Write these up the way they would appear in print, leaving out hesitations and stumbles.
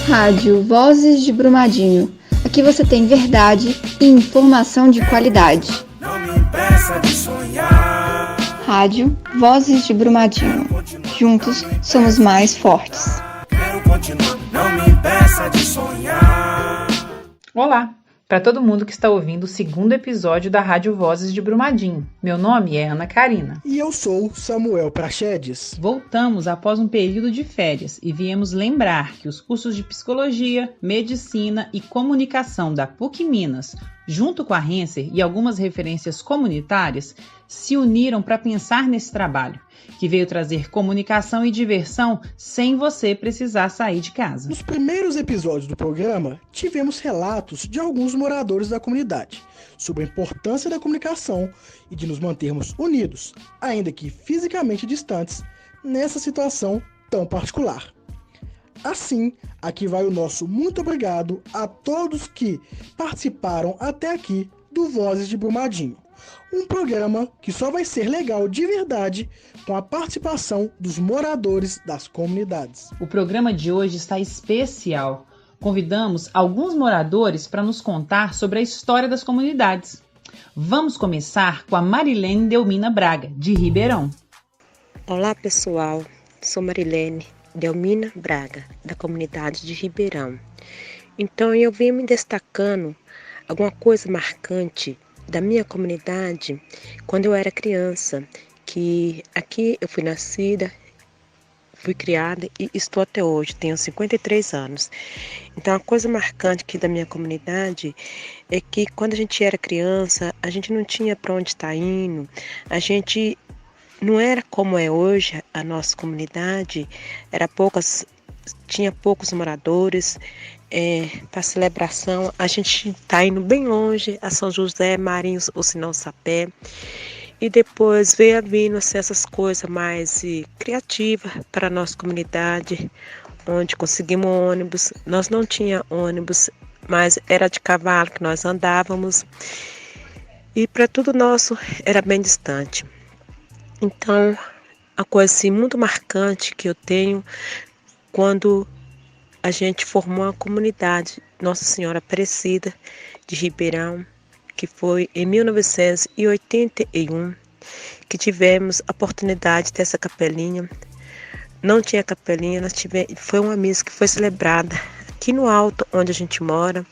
Rádio Vozes de Brumadinho. Aqui você tem verdade e informação de qualidade. Não me impeça de sonhar. Rádio Vozes de Brumadinho. Juntos somos mais fortes. Quero continuar, não me impeça de sonhar. Olá! Para todo mundo que está ouvindo o segundo episódio da Rádio Vozes de Brumadinho. Meu nome é Ana Karina. E eu sou Samuel Praxedes. Voltamos após um período de férias e viemos lembrar que os cursos de Psicologia, Medicina e Comunicação da PUC Minas, junto com a Renser e algumas referências comunitárias, se uniram para pensar nesse trabalho, que veio trazer comunicação e diversão sem você precisar sair de casa. Nos primeiros episódios do programa, tivemos relatos de alguns moradores da comunidade sobre a importância da comunicação e de nos mantermos unidos, ainda que fisicamente distantes, nessa situação tão particular. Assim, aqui vai o nosso muito obrigado a todos que participaram até aqui do Vozes de Brumadinho. Um programa que só vai ser legal de verdade com a participação dos moradores das comunidades. O programa de hoje está especial. Convidamos alguns moradores para nos contar sobre a história das comunidades. Vamos começar com a Marilene Delmina Braga, de Ribeirão. Olá pessoal, sou Marilene Delmina Braga, da comunidade de Ribeirão. Então eu venho me destacando alguma coisa marcante da minha comunidade quando eu era criança, que aqui eu fui nascida, fui criada e estou até hoje, tenho 53 anos. Então a coisa marcante aqui da minha comunidade é que quando a gente era criança, a gente não tinha para onde estar indo, a gente não era como é hoje a nossa comunidade, tinha poucos moradores. Para celebração, a gente está indo bem longe, a São José, Marinhos ou senão Sapé. E depois veio vindo assim, essas coisas mais criativas para a nossa comunidade, onde conseguimos ônibus. Nós não tínhamos ônibus, mas era de cavalo que nós andávamos. E para tudo nosso era bem distante. Então, a coisa assim, muito marcante que eu tenho quando a gente formou a comunidade Nossa Senhora Aparecida de Ribeirão, que foi em 1981 que tivemos a oportunidade de ter essa capelinha. Não tinha capelinha, foi uma missa que foi celebrada aqui no alto onde a gente mora,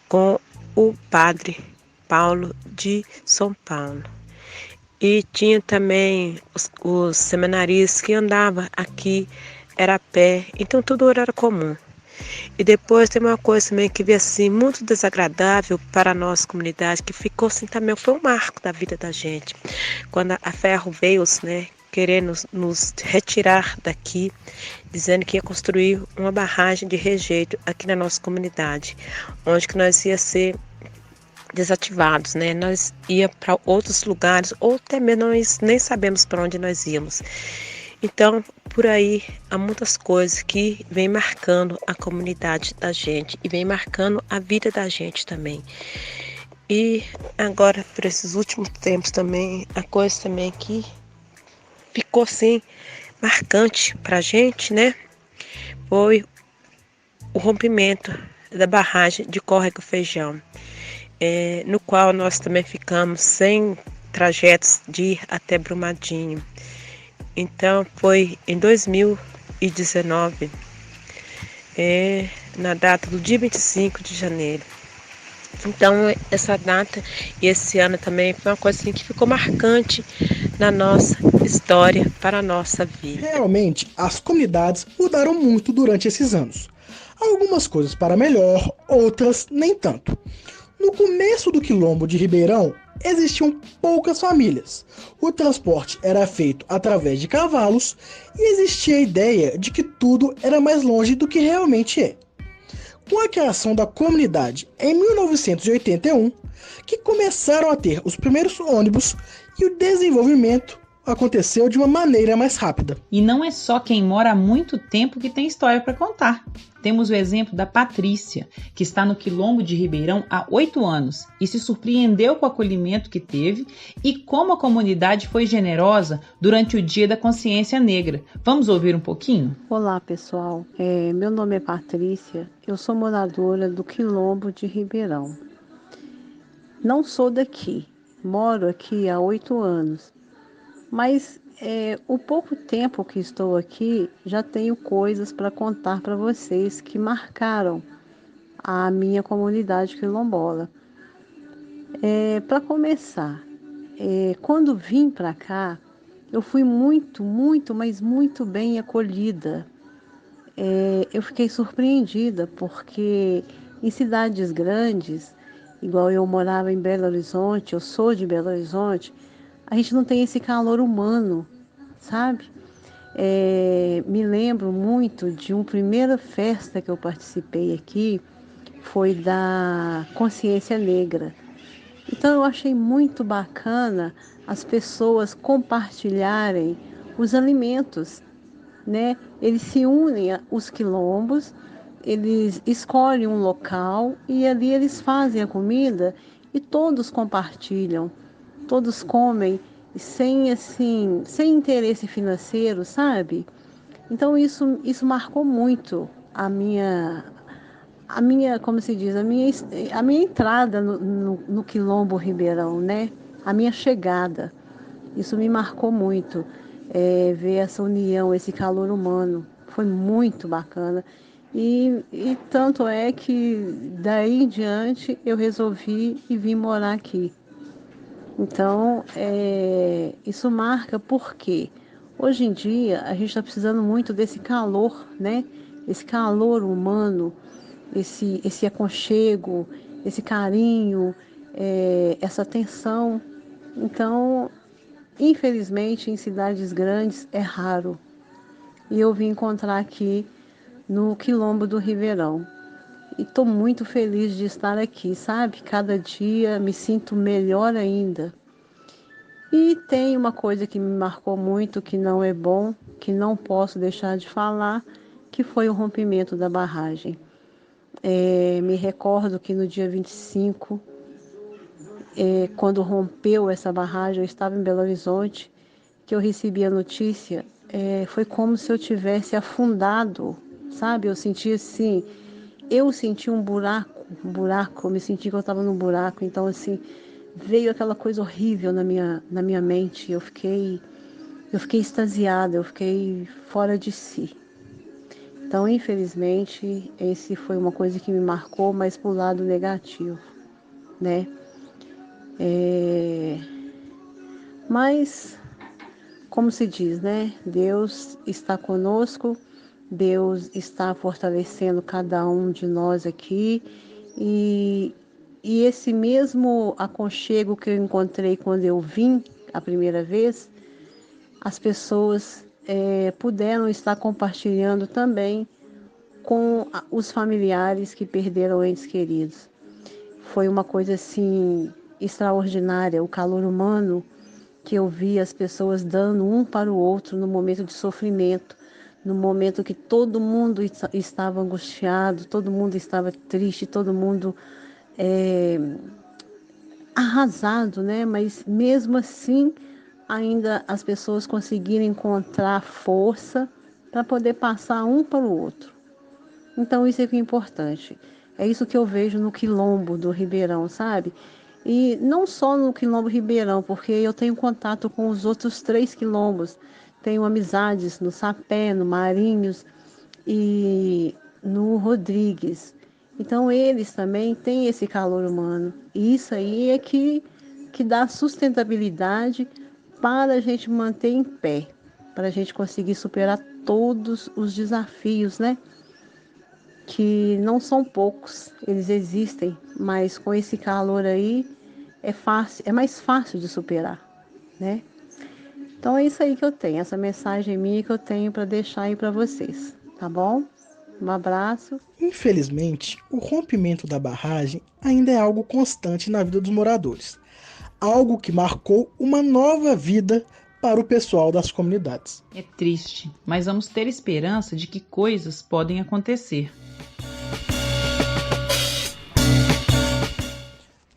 com o padre Paulo de São Paulo. E tinha também os seminaristas que andavam aqui, era a pé, então tudo era comum. E depois tem uma coisa também que veio assim, muito desagradável para a nossa comunidade, que ficou assim também, foi um marco da vida da gente. Quando a Ferro veio, querendo nos retirar daqui, dizendo que ia construir uma barragem de rejeito aqui na nossa comunidade, onde que nós ia ser desativados, Nós ia para outros lugares, ou até mesmo nós nem sabemos para onde nós íamos. Então, por aí, há muitas coisas que vem marcando a comunidade da gente e vem marcando a vida da gente também. E agora, por esses últimos tempos também, a coisa também que ficou assim, marcante para a gente, foi o rompimento da barragem de Córrego Feijão, no qual nós também ficamos sem trajetos de ir até Brumadinho. Então, foi em 2019, na data do dia 25 de janeiro. Então, essa data e esse ano também foi uma coisa assim, que ficou marcante na nossa história, para a nossa vida. Realmente, as comunidades mudaram muito durante esses anos. Algumas coisas para melhor, outras nem tanto. No começo do quilombo de Ribeirão, existiam poucas famílias. O transporte era feito através de cavalos e existia a ideia de que tudo era mais longe do que realmente é. Com a criação da comunidade em 1981, que começaram a ter os primeiros ônibus e o desenvolvimento, aconteceu de uma maneira mais rápida. E não é só quem mora há muito tempo que tem história para contar. Temos o exemplo da Patrícia, que está no Quilombo de Ribeirão há 8 anos e se surpreendeu com o acolhimento que teve e como a comunidade foi generosa durante o Dia da Consciência Negra. Vamos ouvir um pouquinho? Olá, pessoal. Meu nome é Patrícia, eu sou moradora do Quilombo de Ribeirão. Não sou daqui, moro aqui há 8 anos, mas o pouco tempo que estou aqui já tenho coisas para contar para vocês que marcaram a minha comunidade quilombola. Para começar, quando vim para cá, eu fui muito, mas muito bem acolhida. Eu fiquei surpreendida porque em cidades grandes, igual eu morava em Belo Horizonte, eu sou de Belo Horizonte, a gente não tem esse calor humano, sabe? Me lembro muito de uma primeira festa que eu participei aqui, foi da Consciência Negra. Então eu achei muito bacana as pessoas compartilharem os alimentos, né? Eles se unem os quilombos, eles escolhem um local e ali eles fazem a comida e todos compartilham, todos comem sem interesse financeiro, sabe? Então isso marcou muito a minha, como se diz, a minha entrada no Quilombo Ribeirão, né? A minha chegada. Isso me marcou muito, ver essa união, esse calor humano. Foi muito bacana. E tanto é que daí em diante eu resolvi e vim morar aqui. Então, isso marca porque hoje em dia a gente está precisando muito desse calor, né? Esse calor humano, esse aconchego, esse carinho, essa atenção. Então, infelizmente, em cidades grandes é raro. E eu vim encontrar aqui no Quilombo do Ribeirão. E estou muito feliz de estar aqui, sabe? Cada dia me sinto melhor ainda. E tem uma coisa que me marcou muito, que não é bom, que não posso deixar de falar, que foi o rompimento da barragem. Me recordo que no dia 25, quando rompeu essa barragem, eu estava em Belo Horizonte, que eu recebi a notícia, foi como se eu tivesse afundado, sabe? Eu senti um buraco, eu me senti que eu estava num buraco, então assim, veio aquela coisa horrível na minha mente, eu fiquei extasiada, eu fiquei fora de si. Então, infelizmente, esse foi uma coisa que me marcou, mas pro lado negativo, né? Mas, como se diz, né? Deus está conosco, Deus está fortalecendo cada um de nós aqui e esse mesmo aconchego que eu encontrei quando eu vim a primeira vez, as pessoas puderam estar compartilhando também com os familiares que perderam entes queridos. Foi uma coisa assim extraordinária, o calor humano que eu vi as pessoas dando um para o outro no momento de sofrimento, no momento que todo mundo estava angustiado, todo mundo estava triste, todo mundo arrasado, né? Mas mesmo assim, ainda as pessoas conseguiram encontrar força para poder passar um para o outro. Então isso é que é importante. É isso que eu vejo no Quilombo do Ribeirão, sabe? E não só no Quilombo Ribeirão, porque eu tenho contato com os outros 3 quilombos. Tenho amizades no Sapé, no Marinhos e no Rodrigues. Então eles também têm esse calor humano. E isso aí é que dá sustentabilidade para a gente manter em pé, para a gente conseguir superar todos os desafios, né? Que não são poucos, eles existem, mas com esse calor aí é mais fácil de superar, né? Então é isso aí que eu tenho, essa mensagem minha que eu tenho para deixar aí para vocês, tá bom? Um abraço. Infelizmente, o rompimento da barragem ainda é algo constante na vida dos moradores. Algo que marcou uma nova vida para o pessoal das comunidades. É triste, mas vamos ter esperança de que coisas podem acontecer.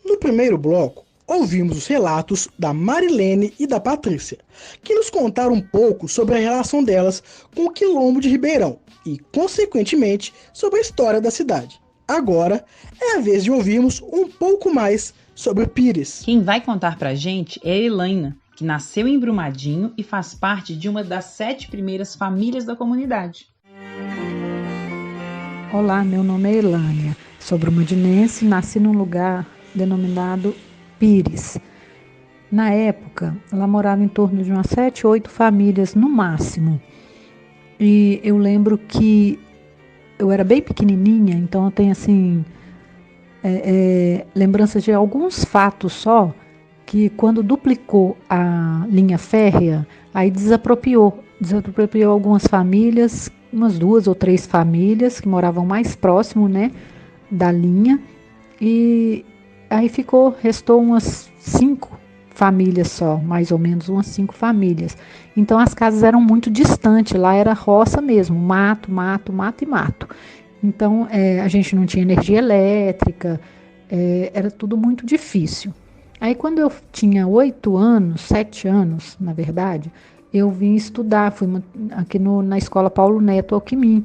No primeiro bloco, ouvimos os relatos da Marilene e da Patrícia, que nos contaram um pouco sobre a relação delas com o Quilombo de Ribeirão e, consequentemente, sobre a história da cidade. Agora é a vez de ouvirmos um pouco mais sobre Pires. Quem vai contar pra gente é a Elaina, que nasceu em Brumadinho e faz parte de uma das 7 primeiras famílias da comunidade. Olá, meu nome é Elânia, sou brumadinense e nasci num lugar denominado Pires. Na época, lá morava em torno de umas 7, 8 famílias no máximo. E eu lembro que eu era bem pequenininha, então eu tenho assim lembranças de alguns fatos só, que quando duplicou a linha férrea, aí desapropriou algumas famílias, umas 2 ou 3 famílias que moravam mais próximo, né, da linha, e aí restou umas 5 famílias só, mais ou menos umas 5 famílias. Então as casas eram muito distantes, lá era roça mesmo, mato, mato, mato e mato. Então a gente não tinha energia elétrica, era tudo muito difícil. Aí quando eu tinha 8 anos, 7 anos, na verdade, eu vim estudar, fui aqui na escola Paulo Neto Alquimim,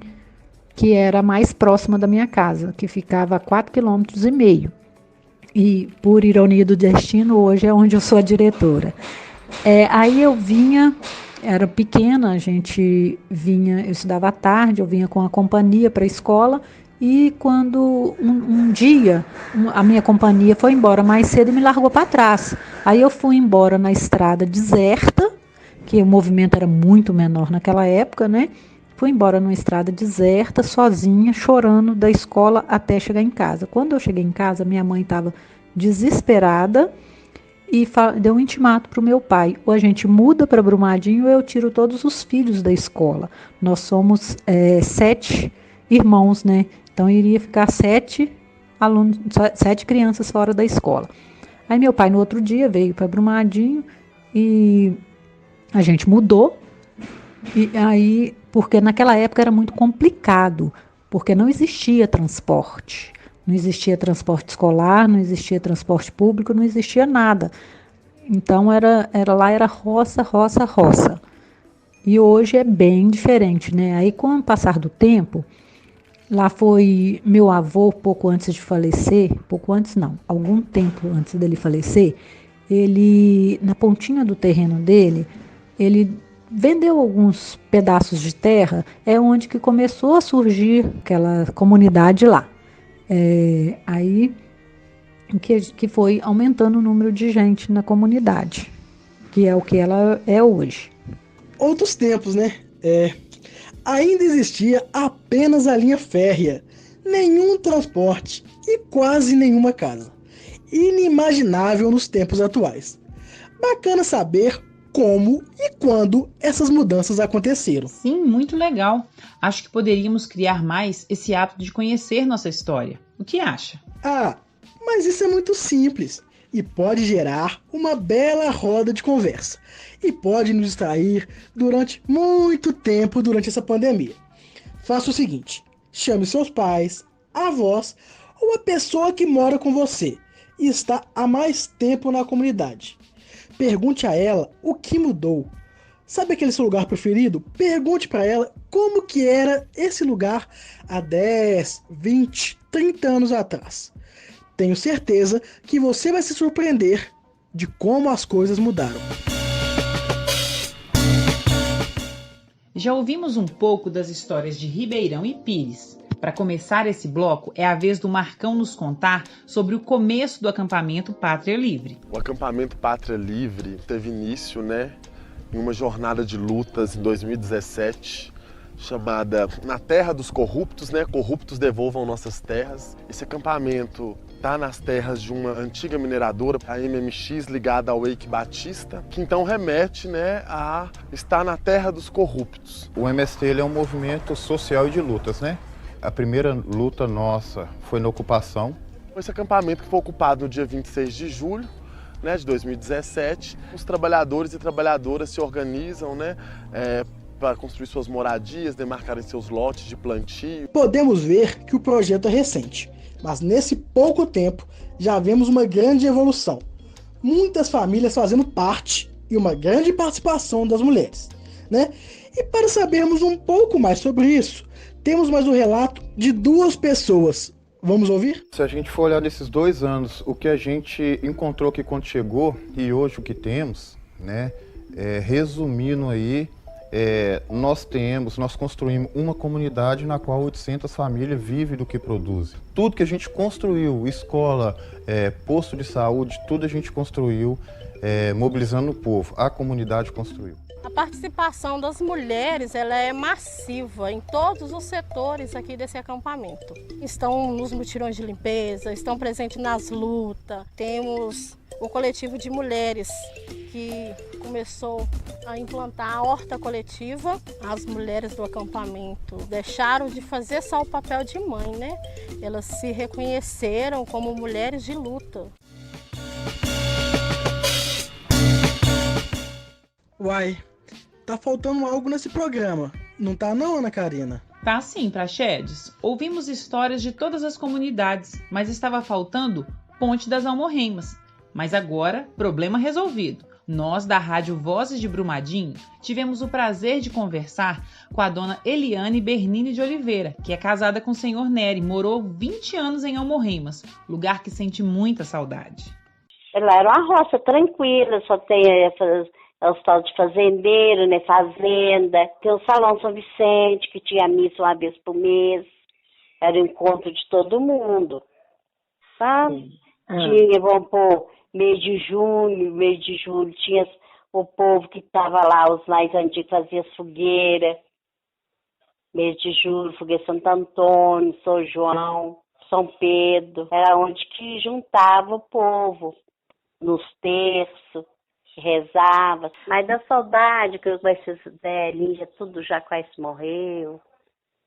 que era a mais próxima da minha casa, que ficava a 4,5 km. E, por ironia do destino, hoje é onde eu sou a diretora. Aí eu vinha, era pequena, eu estudava à tarde, eu vinha com a companhia para a escola, e quando um dia a minha companhia foi embora mais cedo e me largou para trás. Aí eu fui embora na estrada deserta, que o movimento era muito menor naquela época, né? Fui embora numa estrada deserta, sozinha, chorando da escola até chegar em casa. Quando eu cheguei em casa, minha mãe estava desesperada e deu um intimato para o meu pai. Ou a gente muda para Brumadinho ou eu tiro todos os filhos da escola. Nós somos 7 irmãos, né? Então iria ficar 7 alunos, 7 crianças fora da escola. Aí meu pai no outro dia veio para Brumadinho e a gente mudou. E aí, porque naquela época era muito complicado, porque não existia transporte. Não existia transporte escolar, não existia transporte público, não existia nada. Então lá era roça, roça, roça. E hoje é bem diferente, né? Aí com o passar do tempo, lá foi meu avô, pouco antes de falecer, algum tempo antes dele falecer, ele, na pontinha do terreno dele, ele vendeu alguns pedaços de terra, é onde que começou a surgir aquela comunidade lá. Aí que foi aumentando o número de gente na comunidade, que é o que ela é hoje. Outros tempos, né? Ainda existia apenas a linha férrea, nenhum transporte e quase nenhuma casa. Inimaginável nos tempos atuais. Bacana saber como e quando essas mudanças aconteceram. Sim, muito legal. Acho que poderíamos criar mais esse hábito de conhecer nossa história. O que acha? Mas isso é muito simples e pode gerar uma bela roda de conversa e pode nos distrair durante muito tempo durante essa pandemia. Faça o seguinte: chame seus pais, avós ou a pessoa que mora com você e está há mais tempo na comunidade. Pergunte a ela o que mudou. Sabe aquele seu lugar preferido? Pergunte para ela como que era esse lugar há 10, 20, 30 anos atrás. Tenho certeza que você vai se surpreender de como as coisas mudaram. Já ouvimos um pouco das histórias de Ribeirão e Pires. Para começar esse bloco, é a vez do Marcão nos contar sobre o começo do acampamento Pátria Livre. O acampamento Pátria Livre teve início, em uma jornada de lutas em 2017, chamada Na Terra dos Corruptos, Corruptos Devolvam Nossas Terras. Esse acampamento está nas terras de uma antiga mineradora, a MMX, ligada ao Eike Batista, que então remete a estar na Terra dos Corruptos. O MST é um movimento social e de lutas, A primeira luta nossa foi na ocupação. Esse acampamento que foi ocupado no dia 26 de julho, né, de 2017. Os trabalhadores e trabalhadoras se organizam, né, para construir suas moradias, demarcarem seus lotes de plantio. Podemos ver que o projeto é recente, mas nesse pouco tempo já vemos uma grande evolução. Muitas famílias fazendo parte e uma grande participação das mulheres, né? E para sabermos um pouco mais sobre isso, temos mais um relato de 2 pessoas. Vamos ouvir? Se a gente for olhar nesses 2 anos, o que a gente encontrou aqui quando chegou e hoje o que temos, né? Resumindo aí, nós construímos uma comunidade na qual 800 famílias vivem do que produzem. Tudo que a gente construiu, escola, posto de saúde, tudo a gente construiu mobilizando o povo, a comunidade construiu. A participação das mulheres ela é massiva em todos os setores aqui desse acampamento. Estão nos mutirões de limpeza, estão presentes nas lutas. Temos o coletivo de mulheres que começou a implantar a horta coletiva. As mulheres do acampamento deixaram de fazer só o papel de mãe, né? Elas se reconheceram como mulheres de luta. Uai, tá faltando algo nesse programa, não tá não, Ana Karina? Tá sim, Praxedes. Ouvimos histórias de todas as comunidades, mas estava faltando Ponte das Almorreimas. Mas agora, problema resolvido. Nós, da Rádio Vozes de Brumadinho, tivemos o prazer de conversar com a dona Eliane Bernini de Oliveira, que é casada com o senhor Nery, morou 20 anos em Almorreimas, lugar que sente muita saudade. Ela era uma roça tranquila, só tem os tal de fazendeiro, né, fazenda. Tem o Salão São Vicente, que tinha missa uma vez por mês. Era o encontro de todo mundo, sabe? Tinha, vamos pôr, mês de julho, tinha o povo que estava lá, os mais antigos faziam fogueira. Mês de julho, fogueira Santo Antônio, São João, São Pedro. Era onde que juntava o povo, nos terços. Rezava, mas da saudade, que com esses velhinhos, tudo já quase morreu,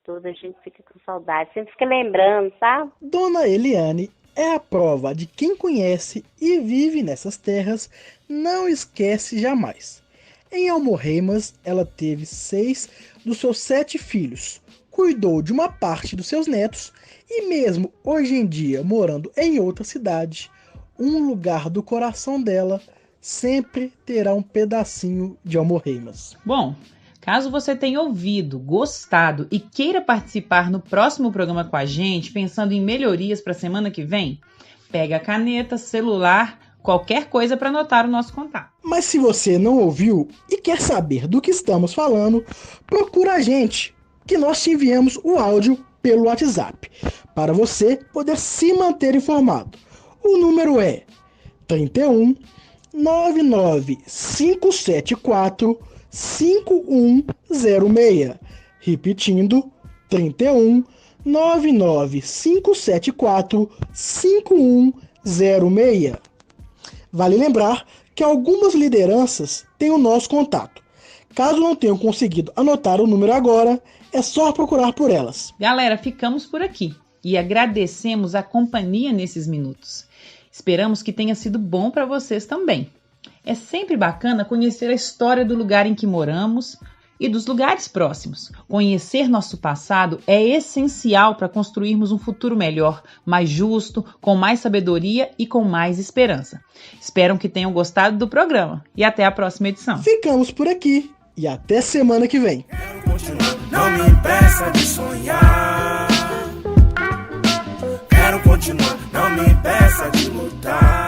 tudo a gente fica com saudade, sempre fica lembrando, sabe? Dona Eliane é a prova de quem conhece e vive nessas terras não esquece jamais. Em Almorreimas, ela teve 6 dos seus 7 filhos, cuidou de uma parte dos seus netos e mesmo hoje em dia, morando em outra cidade, um lugar do coração dela sempre terá um pedacinho de Almorreimas. Bom, caso você tenha ouvido, gostado e queira participar no próximo programa com a gente, pensando em melhorias para a semana que vem, pega a caneta, celular, qualquer coisa para anotar o nosso contato. Mas se você não ouviu e quer saber do que estamos falando, procura a gente, que nós te enviamos o áudio pelo WhatsApp, para você poder se manter informado. O número é 31 99574 5106. Repetindo, 31 99574 5106. Vale lembrar que algumas lideranças têm o nosso contato. Caso não tenham conseguido anotar o número agora, é só procurar por elas. Galera, ficamos por aqui e agradecemos a companhia nesses minutos. Esperamos que tenha sido bom para vocês também. É sempre bacana conhecer a história do lugar em que moramos e dos lugares próximos. Conhecer nosso passado é essencial para construirmos um futuro melhor, mais justo, com mais sabedoria e com mais esperança. Espero que tenham gostado do programa e até a próxima edição. Ficamos por aqui e até semana que vem. Quero continuar, não me impeça de sonhar. Quero continuar, não me impeça de lutar.